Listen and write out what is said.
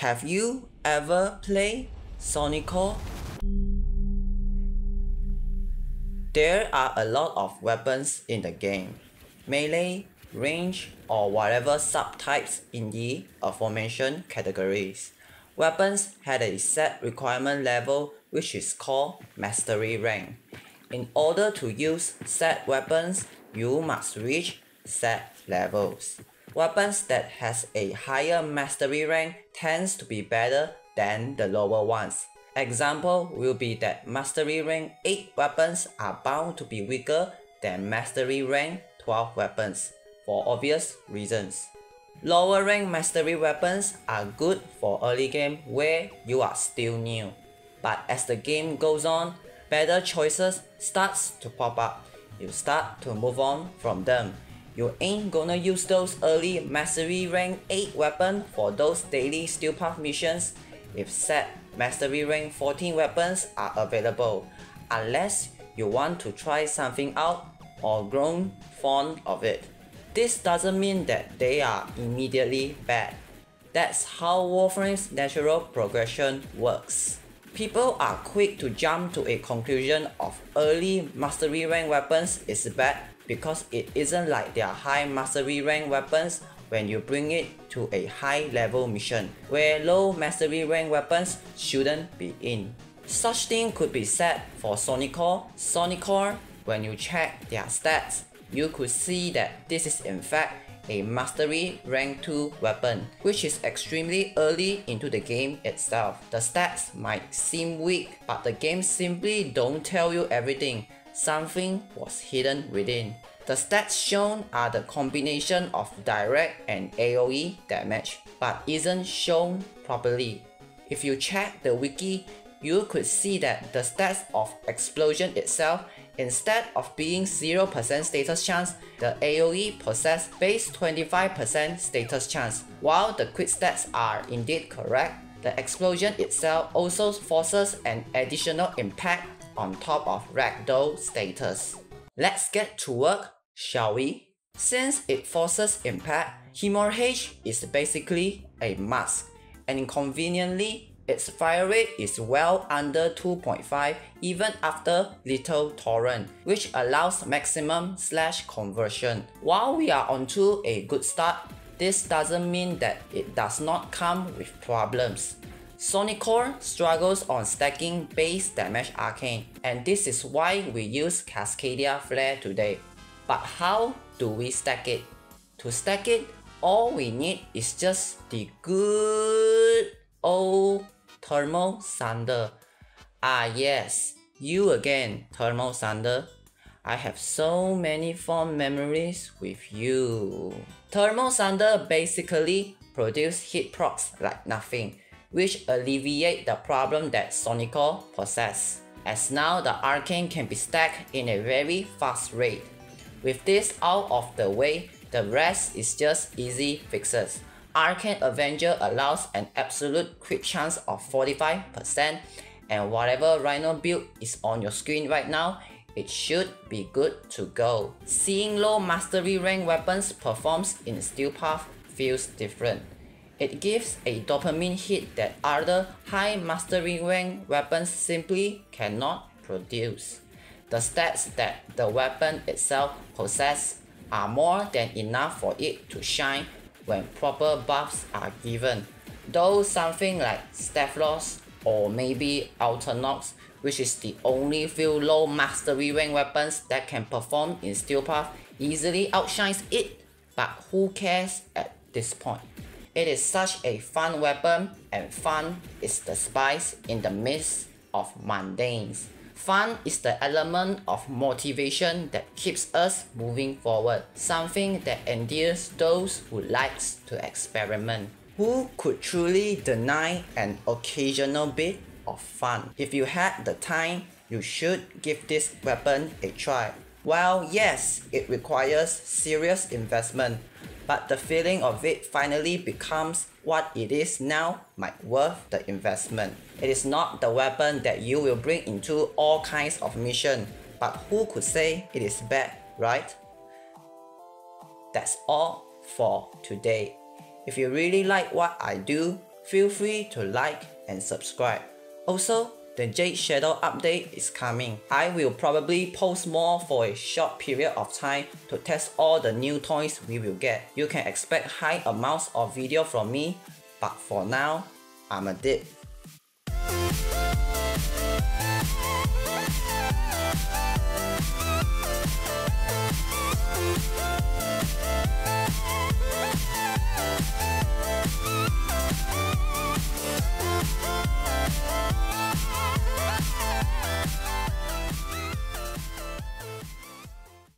Have you ever played Sonicor? There are a lot of weapons in the game. Melee, range, or whatever subtypes in the aforementioned categories. Weapons had a set requirement level which is called mastery rank. In order to use set weapons, you must reach set levels. Weapons that has a higher mastery rank tends to be better than the lower ones. Example will be that mastery rank 8 weapons are bound to be weaker than mastery rank 12 weapons, for obvious reasons. Lower rank mastery weapons are good for early game where you are still new. But as the game goes on, better choices starts to pop up. You start to move on from them. You ain't gonna use those early mastery rank 8 weapons for those daily steel path missions if set mastery rank 14 weapons are available, unless you want to try something out or grown fond of it. This doesn't mean that they are immediately bad. That's how Warframe's natural progression works. People are quick to jump to a conclusion of early mastery rank weapons is bad because it isn't like their high mastery rank weapons when you bring it to a high level mission where low mastery rank weapons shouldn't be in. Such thing could be said for Sonicor. When you check their stats, you could see that this is in fact a mastery rank 2 weapon, which is extremely early into the game itself. The stats might seem weak, but the game simply don't tell you everything. Something was hidden within. The stats shown are the combination of direct and AoE damage, but isn't shown properly. If you check the wiki, you could see that the stats of explosion itself, instead of being 0% status chance, the AoE possess base 25% status chance. While the crit stats are indeed correct, the explosion itself also forces an additional impact on top of ragdoll status. Let's get to work, shall we? Since it forces impact, hemorrhage is basically a must, and inconveniently, its fire rate is well under 2.5 even after Little Torrent, which allows maximum slash conversion. While we are onto a good start, this doesn't mean that it does not come with problems. Sonicor struggles on stacking base damage arcane, and this is why we use Cascadia Flare today. But how do we stack it? To stack it, all we need is just the good old Thermal Thunder. Ah yes, you again, Thermal Thunder. I have so many fond memories with you. Thermal Thunder basically produces hit procs like nothing, which alleviate the problem that Sonicor possesses, as now the arcane can be stacked in a very fast rate. With this out of the way, the rest is just easy fixes. Arcane Avenger allows an absolute crit chance of 45%, and whatever Rhino build is on your screen right now, it should be good to go. Seeing low mastery rank weapons performs in Steel Path feels different. It gives a dopamine hit that other high mastery rank weapons simply cannot produce. The stats that the weapon itself possesses are more than enough for it to shine when proper buffs are given. Though something like Steflos or maybe Alternox, which is the only few low mastery rank weapons that can perform in Steel Path, easily outshines it. But who cares at this point? It is such a fun weapon, and fun is the spice in the midst of mundanes. Fun is the element of motivation that keeps us moving forward, something that endears those who likes to experiment. Who could truly deny an occasional bit of fun? If you had the time, you should give this weapon a try. While yes, it requires serious investment, but the feeling of it finally becomes what it is now might worth the investment. It is not the weapon that you will bring into all kinds of missions, but who could say it is bad, right? That's all for today. If you really like what I do, Feel free to like and subscribe. Also, the Jade Shadow update is coming. I will probably post more for a short period of time to test all the new toys we will get. You can expect high amounts of video from me, but for now, I'm a dip.